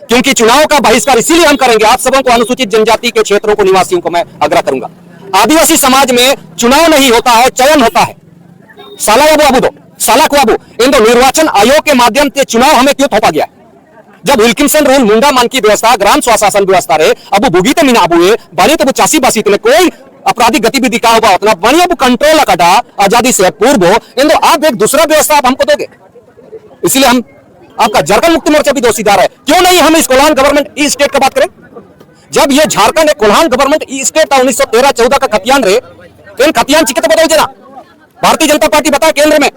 क्योंकि चुनाव का बहिष्कार इसीलिए हम करेंगे। आप सबों को, अनुसूचित जनजाति के क्षेत्रों को, निवासियों को मैं आग्रह करूंगा, आदिवासी समाज में चुनाव नहीं होता है, चयन होता है। साला अबू दो साला को अबू इन दो निर्वाचन आयोग के माध्यम से चुनाव हमें क्यों थोपा गया? जब विल्किंसन रूल मुंडा मान की व्यवस्था, ग्राम स्वशासन व्यवस्था रे अबू बुगीते मीना अबू बनी तो चासी बासी कोई आपराधिक गतिविधि का हुआ उतना बनी अब कंट्रोल कटा आजादी से पूर्व इन आप एक दूसरा व्यवस्था आप हमको दोगे। इसलिए हम आपका झारखंड मुक्ति मोर्चा भी दोषीदार है। क्यों नहीं हम इस कोल्हान गवर्नमेंट ई स्टेट का बात करें? जब ये Jharkhand Kolhan government e state था 1913-14 का खतियान रे, इन खतियान चिके तो बदल देना। भारतीय जनता पार्टी बताए केंद्र में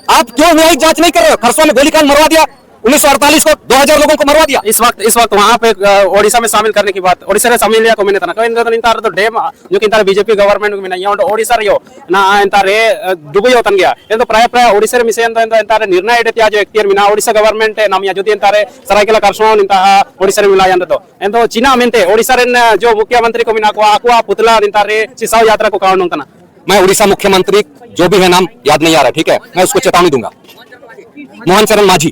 आप क्यों न्यायिक जांच नहीं कर रहे हो? खरसवा में गोलीकांड मरवा दिया 1948 को, 2000 लोगों को मरवा दिया। इस वक्त वहां पे ओडिशा में शामिल करने की बात, ओडिशा ने शामिल लिया को मैंने तना इंतार तो डेम जो कि इंतार बीजेपी गवर्नमेंट को नहीं और ओडिशा रे ना इंतारे दुबई होतन गया एंतो प्राय ओडिशा रे मिसे इंतारे निर्णय एडे जो एक्टियर मिना ओडिशा गवर्नमेंट नामिया जो इंतारे सरायकेला खरसवा इंता ओडिशा रे मिला तो एंतो चीना मेंते ओडिशा रे जो मुख्यमंत्री को मिना को आकुआ पुतला इंतारे चिसाव यात्रा को कारण तना। मैं उड़ीसा मुख्यमंत्री जो भी है नाम याद नहीं आ रहा, ठीक है, मैं उसको चेतावनी दूंगा। मोहन चरण मांझी,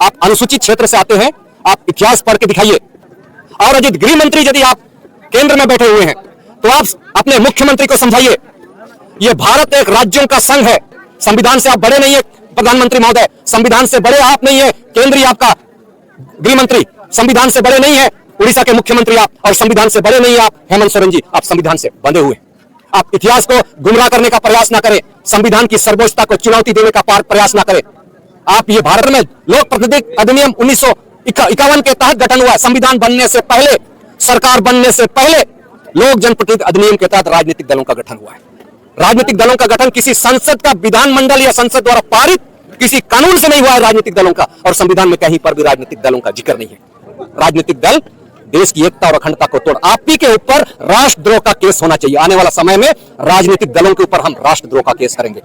आप अनुसूचित क्षेत्र से आते हैं, आप इतिहास पढ़ के दिखाइए। और अजित गृह मंत्री यदि आप केंद्र में बैठे हुए हैं तो आप अपने मुख्यमंत्री को समझाइए, यह भारत एक राज्यों का संघ है। संविधान से आप बड़े नहीं है प्रधानमंत्री महोदय, संविधान से बड़े आप नहीं है केंद्रीय आपका गृह मंत्री, संविधान से बड़े नहीं है उड़ीसा के मुख्यमंत्री आप, और संविधान से बड़े नहीं है आप हेमंत सोरेन जी, आप संविधान से बंधे हुए। आप इतिहास को गुमराह करने का प्रयास ना करें, संविधान की सर्वोच्चता को चुनौती देने का प्रयास ना करें। आप ये भारत में लोक प्रतिनिधि अधिनियम 1951 के तहत गठन हुआ। संविधान बनने से पहले, सरकार बनने से पहले लोक जनप्रतिनिधि अधिनियम के तहत राजनीतिक दलों का गठन हुआ है। राजनीतिक दलों का गठन किसी संसद का विधानमंडल या संसद द्वारा पारित किसी कानून से नहीं हुआ है राजनीतिक दलों का, और संविधान में कहीं पर भी राजनीतिक दलों का जिक्र नहीं है। राजनीतिक दल देश की एकता और अखंडता को तोड़, आप ही के ऊपर राष्ट्रद्रोह का केस होना चाहिए। आने वाला समय में राजनीतिक दलों के ऊपर हम राष्ट्रद्रोह का केस करेंगे।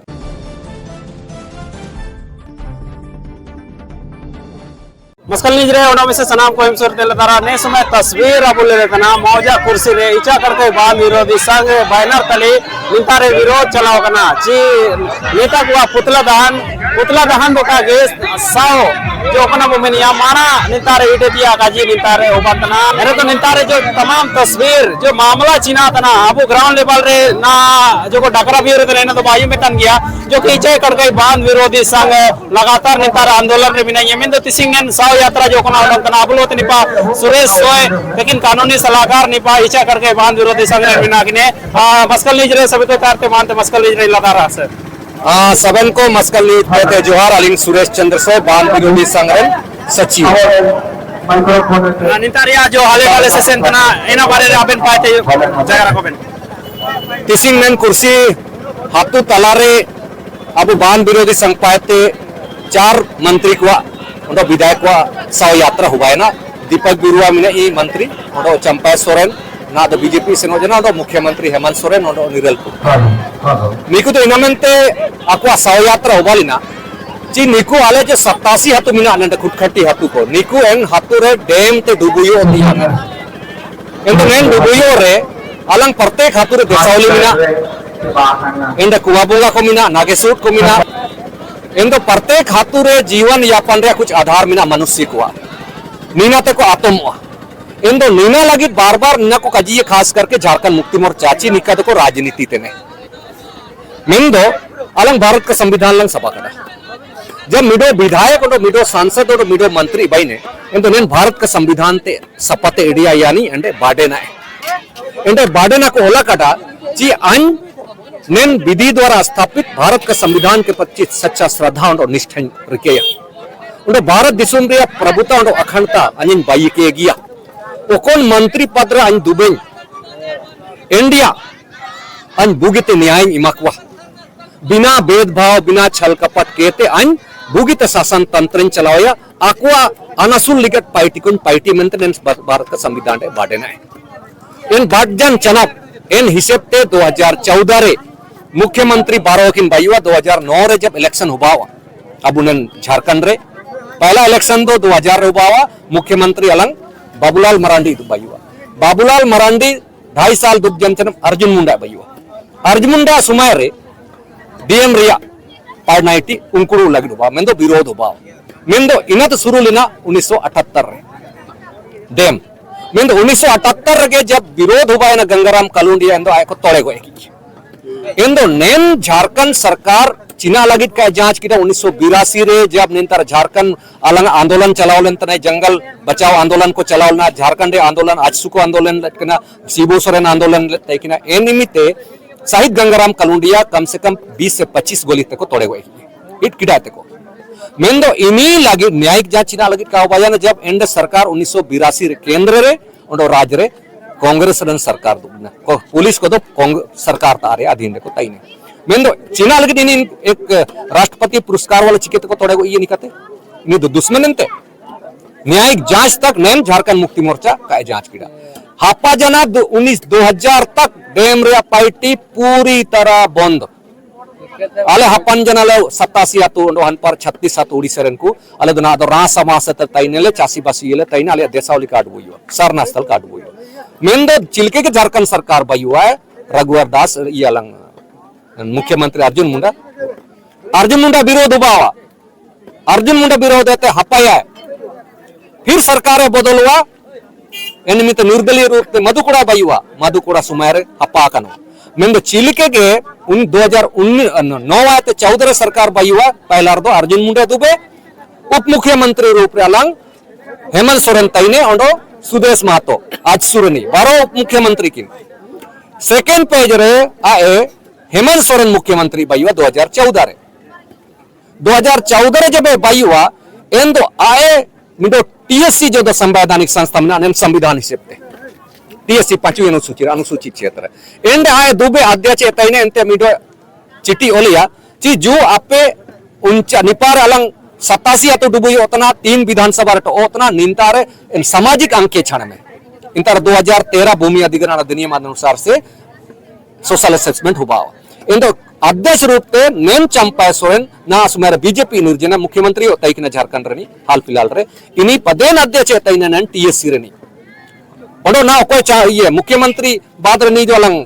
मस्कल निज रे ओना में से सनाम को हिमसर तेल तारा ने समय तस्वीर अब ले तना मौजा कुर्सी रे इचा करके बाल विरोधी संघ बैनर तले नितारे विरोध चलाओ कना ची नेता को पुतला दहन दोका गेस साओ जो अपना मुमेनिया माना नितारे इटे दिया काजी नितारे ओबतना मेरे तो नितारे जो तमाम तस्वीर जो मामला चिना तना अब ग्राउंड लेवल रे ना जो को डकरा भी रे ना तो बायु में तन गया जो कि इचे करके बांध विरोधी संघ लगातार नितारे आंदोलन रे बिना यमिंदो तिसिंगन साओ यात्रा जो कोना तना अबलोत निपा सुरेश सोय लेकिन कानूनी सलाहकार निपा इचा करके बांध विरोधी संघ रे बिना किने मस्कल निज रे सभी तो तारते मानते मस्कल निज रे लगातार से सबन को मस्कल नीत कहते जोहार अलिंग सुरेश चंद्र सो बाल विरोधी संग्रह सचिव नितारिया जो हाले वाले सेशन तना एना बारे रे आबेन पाते जगरा कोबेन तिसिंग मेन कुर्सी हातु तलारे अब बाल विरोधी संघ पाते 4 मंत्री को उनको विधायक को साव यात्रा हुआ है ना दीपक बिरुआ मिने ई मंत्री उनको चंपा सोरेन ना तो बीजेपी से नोजना तो मुख्यमंत्री हेमंत सोरेन और निरल नीकु तो इनमेंते आकुआ साव यात्रा होबाली ना जी नीकु आले जो 87 हातु मिना नंद खुटखटी हातु को नीकु एन हातु रे डैम ते डुबुयो होती है एंतो नेन डुबुयो रे अलंग प्रत्येक हातु रे देसावली मिना एंड कुवाबोगा को मिना नागेसूट को मिना एंतो प्रत्येक हातु रे जीवन यापन रे कुछ आधार मिना मनुष्य को नीना ते को आत्म इंदो नीना लगी बार बार नीना को कजिए खास करके झारखंड मुक्ति मोर्चा चाची निका को राजनीति तेने मिंदो अलंग भारत का संविधान लंग सभा करा जब मिडो विधायक और मिडो सांसद और मिडो मंत्री भाई ने इंदो नेन भारत का संविधान ते सपते इंडिया यानी अंडे बाडेना को ओला कटा जी अन नेन विधि द्वारा स्थापित भारत का संविधान के प्रति सच्चा श्रद्धा और निष्ठा रिकेया उन्हें भारत दिसुम रे प्रभुता और अखंडता अनिन बाई के गिया ओकोन मंत्री पद रे अन दुबे इंडिया अन बुगिते न्याय इमाकवा बिना भेदभाव बिना छल कपट केते अन बुगिते शासन तंत्र चलावया आकुआ अनसुल लिगत पार्टी मेंटेनेंस भारत का संविधान रे बाडेना है इन बाडजन चनाव इन हिसाब ते 2014 रे मुख्यमंत्री बारोकिन बायुआ 2009 रे जब इलेक्शन हुआ अब उन्हें झारखंड रे पहला इलेक्शन 2000 रे हुआ मुख्यमंत्री अलंग बाबूलाल मरांडी बायुआ बाबूलाल मरांडी 2.5 साल दुख जमचन अर्जुन मुंडा बायुआ अर्जुन मुंडा सुमाय रे डीएम रिया पार्नाइटी उनकुड़ू लगी हुआ मेंदो विरोध हुआ मेंदो इनत शुरू लेना 1978 रे डैम मीन 1978 गे जब विरोध हुआ है ना गंगाराम कालुंडिया इंदो आय को तोड़े गए इंदो नेन झारखंड सरकार चीना लगित का जांच किया 1982 रे जब निंतर झारखंड अलग आंदोलन चलावलन तने जंगल बचाओ आंदोलन को चलावलना झारखंड आंदोलन आजसुको आंदोलन लटकना शिबू सोरेन आंदोलन लटकना ए निमित्ते शहीद गंगाराम कालुंडिया कम से कम 20 से 25 गोली तक को तोड़े गए इट किड़ा तक को मेंदो इनी लगे न्यायिक जांच चीना लगित का हुआ जब एंड सरकार 1982 रे केंद्र रे और राज्य रे कांग्रेस रन सरकार दो पुलिस को तो सरकार तारे अधीन को तई ने मेंदो चीना लगित इन एक राष्ट्रपति पुरस्कार वाले चिकित को तोड़े ये निकते इन दुश्मन ते न्यायिक जांच तक नैन झारखंड मुक्ति मोर्चा का जांच किया हापा जना 2000 तक डैम रे पार्टी पूरी तरह बंद आले हपन जनाले 87 आतु हनपर 36 आतु उड़ीसा रेन को आले दना दो रा समास त तैनेले चासी बासी येले तैना आले देसावली कार्ड बुयो सरना स्थल कार्ड बुयो मेंदो चिलके के झारखंड सरकार बयुआ है रघुवर दास यालंग मुख्यमंत्री अर्जुन मुंडा विरोध हुआ अर्जुन मुंडा विरोध है हपाया फिर सरकार बदल हुआ निमित्त निर्दलीय रूप से मधुकुड़ा बयुआ मधुकुड़ा सुमार हपा कनो मेंदो चिलके के 2009 आते 14 सरकार बयुआ पहला दो अर्जुन मुंडा दुबे उप मुख्यमंत्री रूप रे अलंग हेमंत सोरेन तैने और सुदेश महतो आज सुरनी 12 उप मुख्यमंत्री की सेकेंड पेज रे आए हेमंत सोरेन मुख्यमंत्री बयुआ 2014 रे 2014 रे जब बयुआ एंदो आए मिडो टीएससी जो दो संवैधानिक संस्था में संविधान हिसेब टीएससी 5वीं अनुसूचित क्षेत्र एंड आए दुबे अध्यक्ष तैने एंते मिडो चिट्ठी ओलिया ची जो आपे उनचा निपार अलंग 87 तो डुबुई उतना 3 विधानसभा रे उतना निंतारे सामाजिक अंके क्षण में इंतर 2013 भूमि अधिग्रहण अधिनियम अनुसार से सोशल असेसमेंट हुआ इंदो अध्यक्ष रूप से नेम चंपा सोरेन ना सुमार बीजेपी निर्जना मुख्यमंत्री तैकिना झारखंड रनी हाल फिलहाल रे इनी पदेन अध्यक्ष तैना नन टीएससी रनी ओडो ना कोई चाहिए मुख्यमंत्री बाद रनी जो अलंग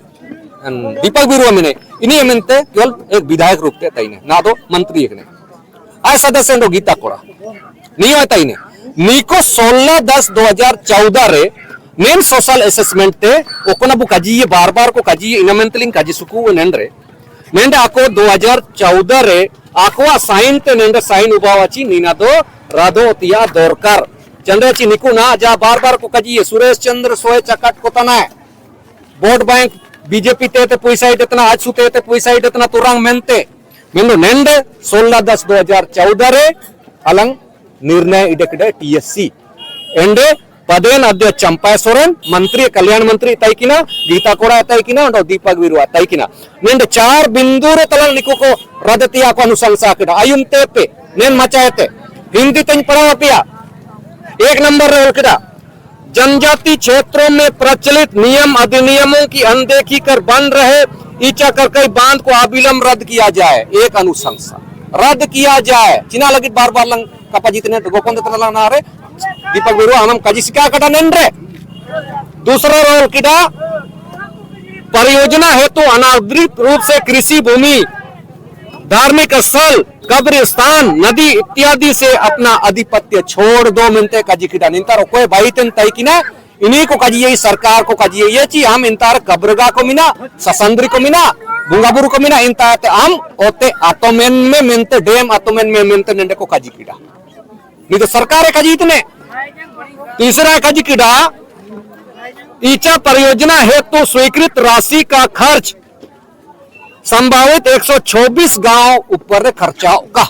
दीपक बिरुवा मिने इनी एमनते केवल एक विधायक रूप से तैने ना दो मंत्री एकने आय सदस्य नो गीता कोड़ा नियो तैने नीको 16/10/2014 रे नेम सोशल असेसमेंट ते ओकोना बु काजी ये बार-बार को काजी इनमेंटलिंग काजी सुकु नेंद्रे नेंडे आको 2014 रे आको साइन ते नेंडे साइन उबावाची नीना दो राधो तिया दोरकार चंद्रची निकु ना जा बार-बार को काजी ये सुरेश चंद्र सोए चकट को तना वोट बैंक बीजेपी ते पैसा इतना आज सुते ते पैसा इतना तुरंग मेनते मेंदो नेंडे 16/10/2014 रे अलंग निर्णय इडकड़े टीएससी एंडे पदेन अध्यक्ष चंपा सोरेन मंत्री कल्याण मंत्री तैकिना गीता कोड़ा तैकिना और दीपक बिरुवा तैकिना नेंडे 4 बिंदु रे तलन निको को रदतिया को अनुशंसा किडा आयुनते पे नेन मचायते हिंदी तन पढ़ा पिया 1 नंबर रे किडा जनजाति क्षेत्रों में प्रचलित नियम अधिनियमों की अनदेखी कर बन रहे ईचा कर कई बांध को अविलंब रद्द किया जाए एक अनुशंसा रद्द किया जाए चिना लगी बार-बार लंग कपा जितने गोपन तला ना रे दीपक बिरुवा हम काजिसिका कटा नेंद्रे दूसरा रोल किडा परियोजना हेतु अनाधिकृत रूप से कृषि भूमि धार्मिक स्थल कब्रिस्तान नदी इत्यादि से अपना आधिपत्य छोड़ दो मिनते काजी किडा निंतार कोई भाईतन तय किना इन्हीं को काजी यही सरकार को काजी ये ची हम इंतार कब्रगा को मिना ससंद्री को मिना बुंगाबुरु को मिना इंतार हम ओते आतोमेन में मिनते डैम आतोमेन में मिनते नेंडे को काजी किडा नहीं तो सरकार है काजी इतने तीसरा काजी किडा ईचा परियोजना हेतु स्वीकृत राशि का खर्च संभावित 124 गांव ऊपर खर्चा का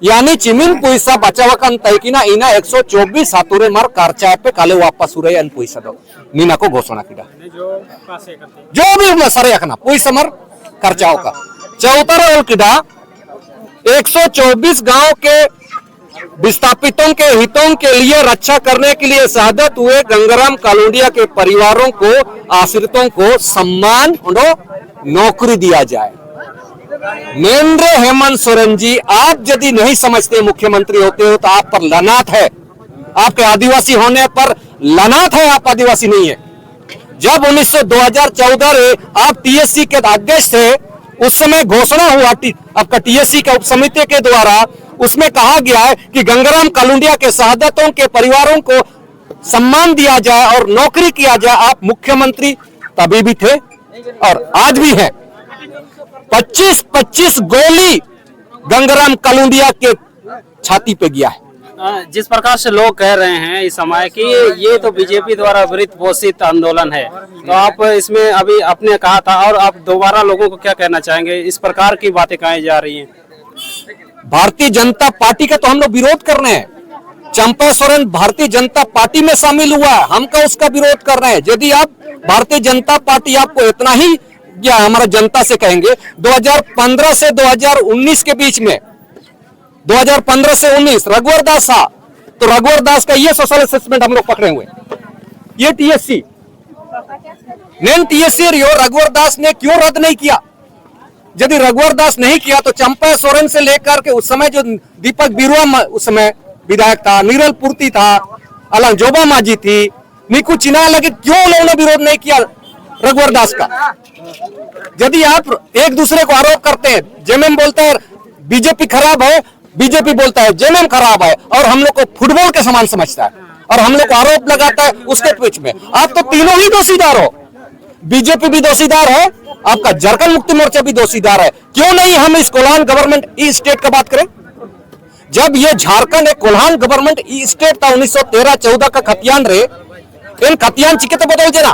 यानी चिमिन पैसा बचावकन तैकिना इना 124 हातुरे मार खर्चा पे काले वापस उरे अन पैसा दो नीना को घोषणा किडा जो भी सरे अखना पैसा मार खर्चा का चौथा रोल किडा 124 गांव के विस्थापितों के हितों के लिए रक्षा करने के लिए शहादत हुए गंगाराम कालुंडिया के परिवारों को आश्रितों को सम्मान और नौकरी दिया जाए नेंद्रे हेमंत सोरेन जी आप यदि नहीं समझते मुख्यमंत्री होते हो तो आप पर लानत है आपके आदिवासी होने पर लानत है आप आदिवासी नहीं है जब 2014 में आप टीएससी के अध्यक्ष थे उस समय घोषणा हुआ आपका टीएससी के उप समिति के द्वारा उसमें कहा गया है कि गंगाराम कालुंडिया के शहादतों के परिवारों को सम्मान दिया जाए और नौकरी किया जाए। आप मुख्यमंत्री तभी भी थे और आज भी हैं। 25-25 गोली गंगाराम कलुंडिया के छाती पे गया है। जिस प्रकार से लोग कह रहे हैं इस समय कि ये तो बीजेपी द्वारा वित्त पोषित आंदोलन है, तो आप इसमें अभी आपने कहा था और आप दोबारा लोगों को क्या कहना चाहेंगे? इस प्रकार की बातें कही जा रही हैं। भारतीय जनता पार्टी का तो हम लोग विरोध कर रहे हैं। चंपा सोरेन भारतीय जनता पार्टी में शामिल हुआ है, हम का उसका विरोध कर रहे हैं। यदि आप भारतीय जनता पार्टी आपको इतना ही या हमारा जनता से कहेंगे 2015 से 2019 के बीच में 2015 से 19 रघुवर दास था, तो रघुवर दास का ये सोशल असेसमेंट हम लोग पकड़े हुए। ये टीएससी नेन टीएससी रघुवर दास ने क्यों रद्द नहीं किया? यदि रघुवर दास नहीं किया तो चंपा सोरेन से लेकर के उस समय जो दीपक बिरुआ उस समय विधायक था, नीरल पूर्ति था, अलंग जोबा मांझी थी, निकू चिना लगे, क्यों लोगों ने विरोध नहीं किया रघुवर दास का? यदि आप एक दूसरे को आरोप करते हैं, जेएमएम बोलता है बीजेपी खराब है, बीजेपी बोलता है जेएमएम खराब है, और हम लोग को फुटबॉल के समान समझता है और हम लोग को आरोप लगाता है उसके बीच में। आप तो तीनों ही दोषीदार हो। बीजेपी भी दोषीदार है, आपका झारखंड मुक्ति मोर्चा भी दोषीदार है। क्यों नहीं हम इस कोल्हान गवर्नमेंट ई स्टेट का बात करें? जब ये झारखंड एक कोल्हान गवर्नमेंट ई स्टेट था 1913-14 का खतियान रहे, इन खतियान चिके तो बदल देना।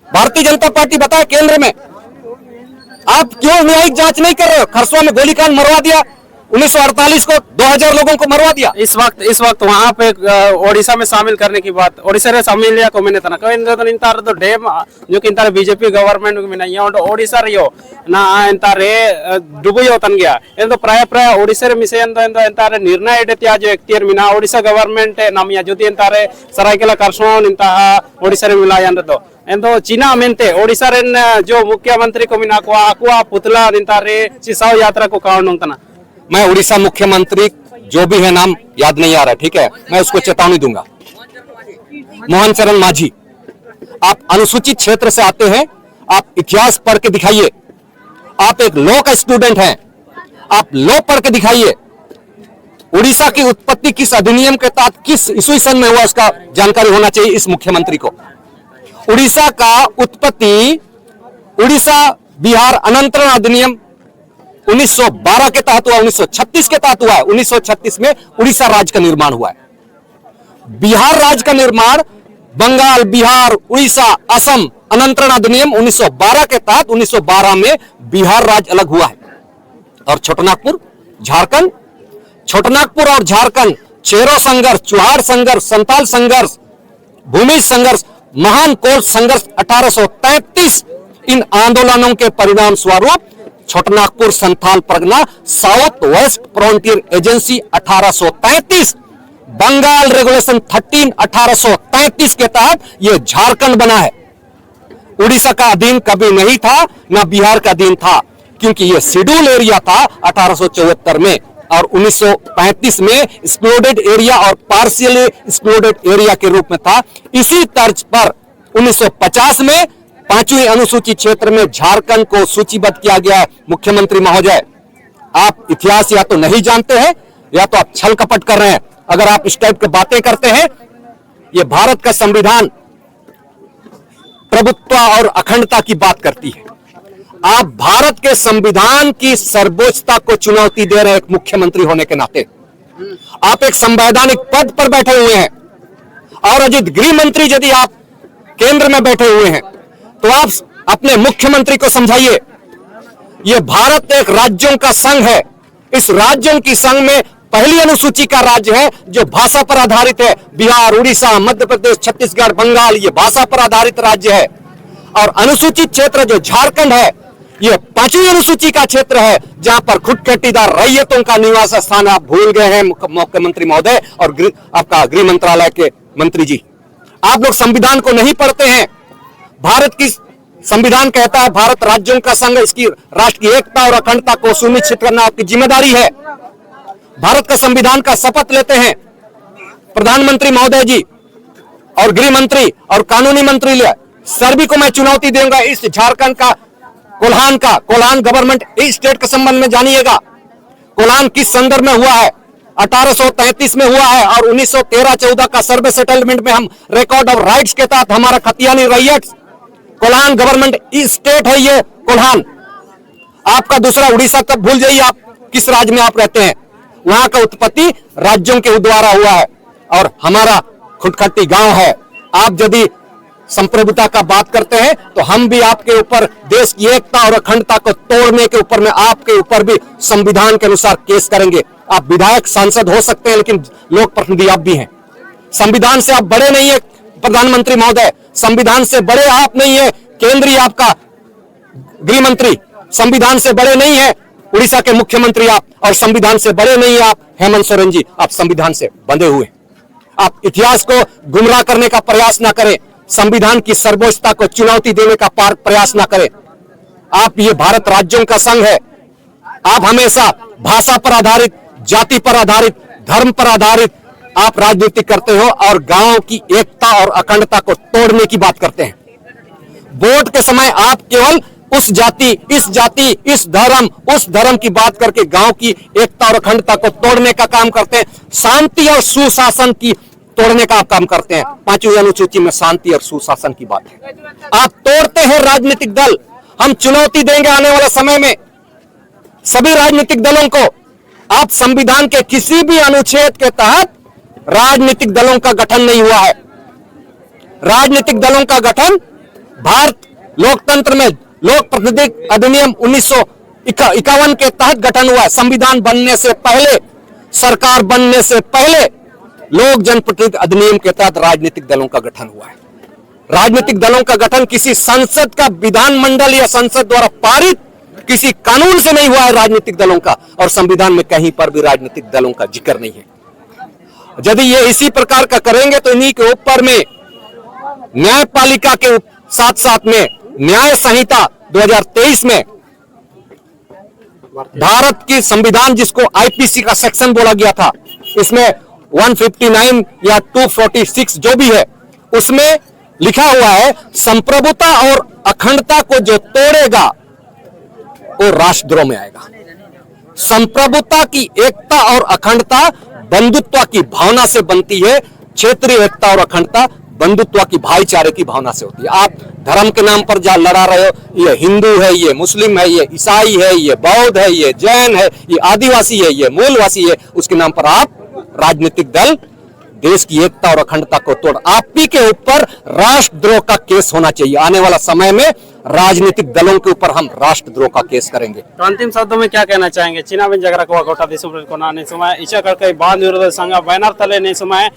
भारतीय जनता पार्टी बताए केंद्र में आप क्यों न्यायिक जांच नहीं कर रहे हो? खरसुआ में गोलीकांड मरवा दिया 1948 को, 2000 लोगों को मरवा दिया। इस वक्त वहाँ पे ओडिशा में शामिल करने की बात, ओडिशा रे शामिल या को मैंने तना कहीं इंतार तो डेम जो कि इंतार बीजेपी गवर्नमेंट में नहीं है, ओडिशा रियो ना इंतारे डुबुयो तन गया इन तो प्राय ओडिशा रे मिसे इंतारे निर्णय एडते आज एक्टियर मिना ओडिशा गवर्नमेंट नामिया जुदी इंतारे सरायकेला करसोन इंता ओडिशा रे मिला यान तो एंदो चीना मेंते ओडिशा रेन जो मुख्यमंत्री को मिना को आकुआ पुतला इंतारे चिसाव यात्रा को कारण तना। मैं उड़ीसा मुख्यमंत्री जो भी है नाम याद नहीं आ रहा, ठीक है, मैं उसको चेतावनी दूंगा। मोहन चरण मांझी, आप अनुसूचित क्षेत्र से आते हैं, आप इतिहास पढ़ के दिखाइए। आप एक लॉ का स्टूडेंट हैं, आप लॉ पढ़ के दिखाइए। उड़ीसा की उत्पत्ति किस अधिनियम के तहत किस ईस्वी सन में हुआ उसका जानकारी होना चाहिए इस मुख्यमंत्री को। उड़ीसा का उत्पत्ति उड़ीसा बिहार अनंतरण अधिनियम 1912 के तहत हुआ, 1936 के तहत हुआ है। 1936 में उड़ीसा राज्य का निर्माण हुआ है। बिहार राज्य का निर्माण बंगाल, बिहार, उड़ीसा, असम अनंतरण अधिनियम 1912 के तहत 1912 में बिहार राज्य अलग हुआ है। और छोटनागपुर झारखंड, छोटनागपुर और झारखंड चेरो संघर्ष, चुहार संघर्ष, संताल संघर्ष, भूमि संघर्ष, महान कोर्ट संघर्ष 1833, इन आंदोलनों के परिणाम स्वरूप Chhotanagpur Santhal Pargana South West Frontier Agency 1833, Bengal regulation 13 1833 के तहत यह झारखंड बना है। उड़ीसा का अधीन कभी नहीं था, ना बिहार का अधीन था, क्योंकि यह शेड्यूल एरिया था 1874 में, और 1935 में एक्सप्लोडेड एरिया और पार्शियली एक्सप्लोडेड एरिया के रूप में था। इसी तर्ज पर 1950 में 5वीं अनुसूचित क्षेत्र में झारखंड को सूचीबद्ध किया गया है। मुख्यमंत्री महोदय, आप इतिहास या तो नहीं जानते हैं या तो आप छल कपट कर रहे हैं। अगर आप इस टाइप की बातें करते हैं, यह भारत का संविधान प्रभुत्व और अखंडता की बात करती है। आप भारत के संविधान की सर्वोच्चता को चुनौती दे रहे हैं एक मुख्यमंत्री होने के नाते। आप एक संवैधानिक पद पर बैठे हुए हैं, और यदि गृह मंत्री यदि आप केंद्र में बैठे हुए हैं तो आप अपने मुख्यमंत्री को समझाइए। यह भारत एक राज्यों का संघ है। इस राज्यों की संघ में पहली अनुसूची का राज्य है जो भाषा पर आधारित है। बिहार, उड़ीसा, मध्य प्रदेश, छत्तीसगढ़, बंगाल, ये भाषा पर आधारित राज्य है। और अनुसूचित क्षेत्र जो झारखंड है, यह 5वीं अनुसूची का क्षेत्र है, जहां पर खुदकटीदार रैयतों का निवास स्थान आप भूल गए हैं मुख्यमंत्री महोदय और आपका गृह मंत्रालय के मंत्री जी। आप लोग संविधान को नहीं पढ़ते हैं। भारत की संविधान कहता है भारत राज्यों का संघ, इसकी राष्ट्र की एकता और अखंडता को सुनिश्चित करना आपकी जिम्मेदारी है। भारत का संविधान का शपथ लेते हैं प्रधानमंत्री महोदय जी और गृह मंत्री और कानूनी मंत्री सभी को मैं चुनौती दूंगा। इस झारखंड का कोल्हान गवर्नमेंट इस स्टेट के संबंध में जानिएगा। कोल्हान किस संदर्भ में हुआ है, 1833 में हुआ है और 1913-14 का सर्वे सेटलमेंट में हम रिकॉर्ड ऑफ राइट्स के तहत हमारा खतियानी रैयट्स कोल्हान गवर्नमेंट स्टेट है ये कोल्हान। आपका दूसरा उड़ीसा तक भूल जाइए, आप किस राज्य में आप रहते हैं, वहां का उत्पत्ति राज्यों के द्वारा हुआ है और हमारा खुटखटी गांव है। आप यदि संप्रभुता का बात करते हैं तो हम भी आपके ऊपर देश की एकता और अखंडता को तोड़ने के ऊपर में आपके ऊपर भी संविधान के अनुसार केस करेंगे। आप विधायक सांसद हो सकते हैं लेकिन लोक प्रतिनिधि आप भी हैं। संविधान से आप बड़े नहीं है प्रधानमंत्री महोदय, संविधान से बड़े आप नहीं है केंद्रीय आपका गृह मंत्री, संविधान से बड़े नहीं है उड़ीसा के मुख्यमंत्री आप, और संविधान से बड़े नहीं है आप हेमंत सोरेन जी। आप संविधान से बंधे हुए। आप इतिहास को गुमराह करने का प्रयास ना करें, संविधान की सर्वोच्चता को चुनौती देने का प्रयास ना करें। आप ये भारत राज्यों का संघ है। आप हमेशा भाषा पर आधारित, जाति पर आधारित, धर्म पर आधारित आप राजनीति करते हो और गांव की एकता और अखंडता को तोड़ने की बात करते हैं। वोट के समय आप केवल उस जाति, इस धर्म, उस धर्म की बात करके गांव की एकता और अखंडता को तोड़ने का काम करते हैं। शांति और सुशासन की तोड़ने का आप काम करते हैं। 5वीं अनुसूची में शांति और सुशासन की बात है, आप तोड़ते हैं राजनीतिक दल। हम चुनौती देंगे आने वाले समय में सभी राजनीतिक दलों को। आप संविधान के किसी भी अनुच्छेद के तहत राजनीतिक दलों का गठन नहीं हुआ है। राजनीतिक दलों का गठन भारत लोकतंत्र में लोक प्रतिनिधि अधिनियम 1951 के तहत गठन हुआ है। संविधान बनने से पहले, सरकार बनने से पहले लोक जनप्रतिनिधि अधिनियम के तहत राजनीतिक दलों का गठन हुआ है। राजनीतिक दलों का गठन किसी संसद का विधानमंडल या संसद द्वारा पारित किसी कानून से नहीं हुआ है राजनीतिक दलों का, और संविधान में कहीं पर भी राजनीतिक दलों का जिक्र नहीं है। यदि ये इसी प्रकार का करेंगे तो इन्हीं के ऊपर में न्यायपालिका के साथ साथ में न्याय संहिता 2023 में भारत की संविधान जिसको आईपीसी का सेक्शन बोला गया था, इसमें 159 या 246 जो भी है उसमें लिखा हुआ है संप्रभुता और अखंडता को जो तोड़ेगा वो राष्ट्रद्रोह में आएगा। संप्रभुता की एकता और अखंडता बंधुत्व की भावना से बनती है। क्षेत्रीय एकता और अखंडता बंधुत्व की, भाईचारे की भावना से होती है। आप धर्म के नाम पर जहां लड़ा रहे हो, ये हिंदू है, ये मुस्लिम है, ये ईसाई है, ये बौद्ध है, ये जैन है, ये आदिवासी है, ये मूलवासी है, उसके नाम पर आप राजनीतिक दल देश की एकता और अखंडता को तोड़, आप ही के ऊपर राष्ट्रद्रोह का केस होना चाहिए। आने वाला समय में राजनीतिक दलों के ऊपर हम राष्ट्रद्रोह का केस करेंगे। तो अंतिम शब्दों में क्या कहना चाहेंगे? चिनाबिन जगरा को गोटा देशुप्रेम को नाने समय इच्छा करके बांध विरोध संघ बैनर तले ने समय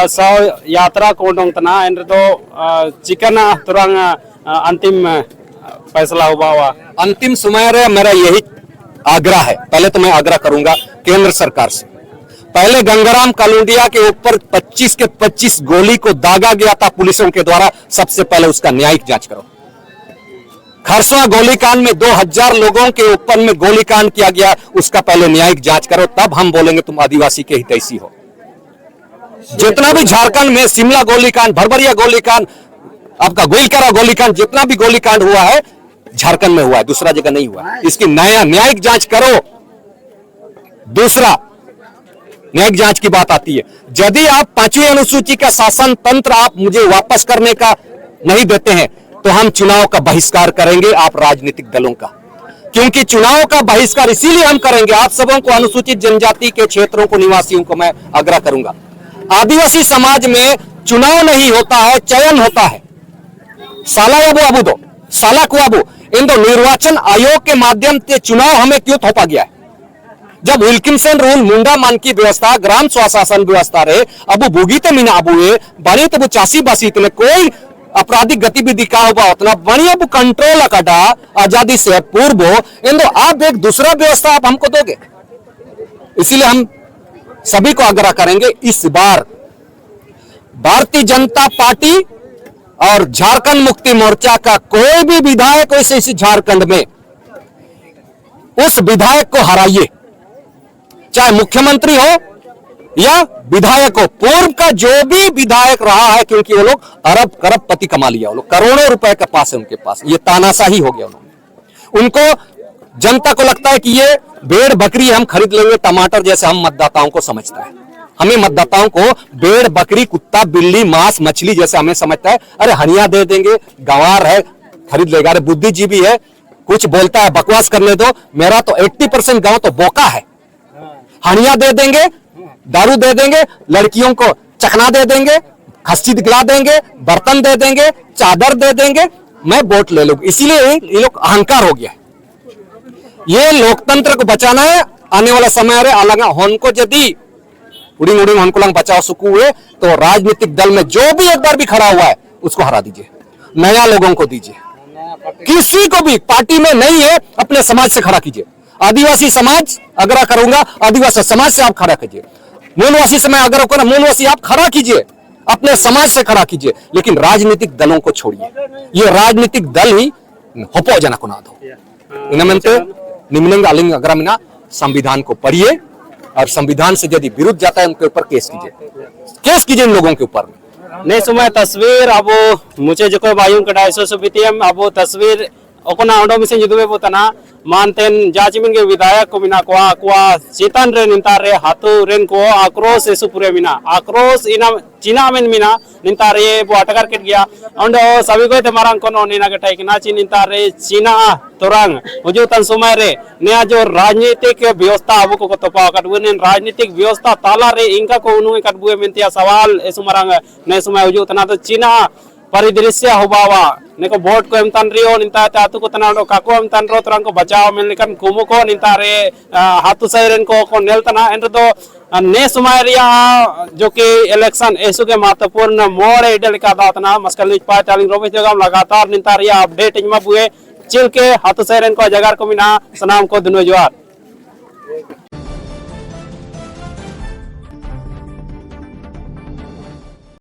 सौ यात्रा कोडोंग तना एंड तो चिकन तुरंग अंतिम फैसला हुआ। अंतिम समय रे मेरा यही आग्रह है। पहले तो मैं आग्रह करूंगा केंद्र सरकार से, पहले गंगाराम कालूंडिया के ऊपर 25 के 25 गोली को दागा गया था पुलिसों के द्वारा, सबसे पहले उसका न्यायिक जांच करो। खरसवा गोलीकांड में 2000 लोगों के ऊपर में गोलीकांड किया गया, उसका पहले न्यायिक जांच करो, तब हम बोलेंगे तुम आदिवासी के हितैषी हो। जितना भी झारखंड में शिमला गोलीकांड, भरभरिया गोलीकांड, आपका गोइलकारा गोलीकांड, जितना भी गोलीकांड हुआ है झारखंड में हुआ है, दूसरा जगह नहीं हुआ। इसकी न्यायिक जांच करो। दूसरा न्यायिक जांच की बात आती है, यदि आप 5वीं अनुसूची का शासन तंत्र आप मुझे वापस करने का नहीं देते हैं तो हम चुनाव का बहिष्कार करेंगे आप राजनीतिक दलों का। क्योंकि चुनाव का बहिष्कार इसीलिए हम करेंगे, आप सबों को, अनुसूचित जनजाति के क्षेत्रों को, निवासियों को मैं आग्रह करूंगा, आदिवासी समाज में चुनाव नहीं होता है, चयन होता है। साला अबू अबू दो साला को अबू इन दो निर्वाचन आयोग के माध्यम से चुनाव हमें क्यों थोपा गया है? जब विल्किंसन रूल, मुंडा मान की व्यवस्था, ग्राम स्वशासन व्यवस्था रहे, अबू बुगीते मीना अबू बड़ी तब चासी बासी इतने कोई आपराधिक गतिविधि का हुआ उतना बढ़िया कंट्रोल कटा आजादी से पूर्व इन दो आप एक दूसरा व्यवस्था आप हमको दोगे। इसीलिए हम सभी को आग्रह करेंगे, इस बार भारतीय जनता पार्टी और झारखंड मुक्ति मोर्चा का कोई भी विधायक हो इस झारखंड में, उस विधायक को हराइए, चाहे मुख्यमंत्री हो या विधायक हो। पूर्व का जो भी विधायक रहा है, क्योंकि वो लोग अरब करोड़पति कमा लिया, वो लोग करोड़ों रुपए के पास है उनके पास, ये तानाशाही हो गया। उनको जनता को लगता है कि ये भेड़ बकरी हम खरीद लेंगे टमाटर जैसे हम मतदाताओं को समझता है। हमें मतदाताओं को भेड़ बकरी कुत्ता बिल्ली मांस मछली जैसे हमें समझता है। अरे हनिया दे देंगे, गंवार है खरीद लेगा। अरे बुद्धिजीवी है, कुछ बोलता है बकवास करने दो। मेरा तो 80% गांव तो बोका है। हनिया दे देंगे, दारू दे देंगे, लड़कियों को चखना दे देंगे, खस्सी दिखला देंगे, बर्तन दे देंगे, चादर दे देंगे, मैं वोट ले लूंगा। इसीलिए ये लोग अहंकार हो गया है। ये लोकतंत्र को बचाना है। आने वाला समय रे अलग होनको यदि उड़िंग उड़िंग होनको लंग बचाओ सुकू हुए तो राजनीतिक दल में जो भी एक बार भी खड़ा हुआ है उसको हरा दीजिए, नया लोगों को दीजिए। किसी को भी पार्टी में नहीं है, अपने समाज से खड़ा कीजिए। आदिवासी समाज अगर करूंगा, आदिवासी समाज से आप खड़ा कीजिए। मूलवासी से मैं अगर करूं, मूलवासी आप खड़ा कीजिए, अपने समाज से खड़ा कीजिए। लेकिन राजनीतिक दलों को छोड़िए। ये राजनीतिक दल ही होपो जनक ना दो इनमेंते निम्नंग अलिंग अग्रमिना संविधान को पढ़िए और संविधान से यदि विरुद्ध जाता है उनके ऊपर केस कीजिए इन लोगों के ऊपर। ने समय तस्वीर अब मुझे जो को बायुं कड़ा ऐसो सुबितियम अब तस्वीर ओकना ओंडो मिसे जुदुबे बोतना मानतेन जाचिमिन के विधायक को मिना को चेतन रे निंता रे हाथू रेन को आक्रोश एसु पूरे मिना आक्रोश इना चीना में मिना निंता रे वो अटकर के गया ओंडो सभी को ते मारंग कोनो निना के टाइक ना ची निंता रे चीना तोरंग उजो तन समय रे नया जो राजनीतिक व्यवस्था अब को तोपा कटबुन राजनीतिक व्यवस्था ताला रे इनका को उनु कटबुए मिनतिया सवाल एसु मारंग ने समय उजो तना तो चीना परिदृश्य हुबावा neko vote ko em tanrio ninta atu ko tanado kako em tanro trang ko bachao melkan kumu ko ninta re hatu sairen ko nel tana endre do ने सुमारिया जो कि इलेक्शन ऐसु के महत्वपूर्ण मोड़ इडल का दातना मस्कल न्यूज पार्ट टालिंग रोबे जगह लगातार निंता रिया अपडेट इनमा बुए चिल के हाथ सैरन को जगार को मिना सनाम को दुनो जोहार।